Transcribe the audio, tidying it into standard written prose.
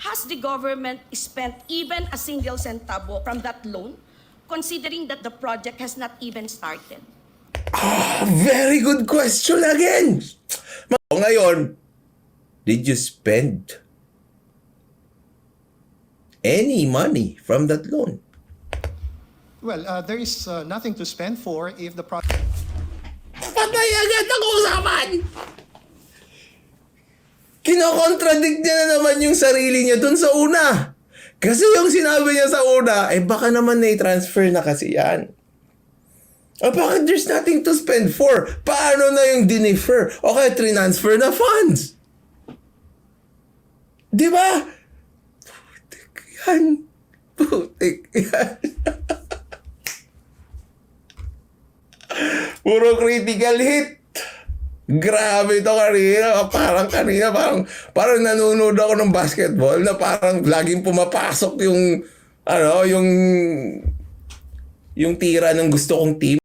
Has the government spent even a single centavo from that loan, considering that the project has not even started? Very good question again. Ngayon, did you spend any money from that loan? Well, there is nothing to spend for if the project... Patay agad ang usapan! Kinokontradict niya na naman yung sarili niya dun sa una. Kasi yung sinabi niya sa una, baka naman na-transfer na kasi yan. Bakit there's nothing to spend for? Paano na yung dinifer? O kaya transfer na funds? Di ba? Putik yan. Putik yan. Puro critical hit. Grabe ito kanina. Parang nanonood ako ng basketball na parang laging pumapasok yung tira ng gusto kong team.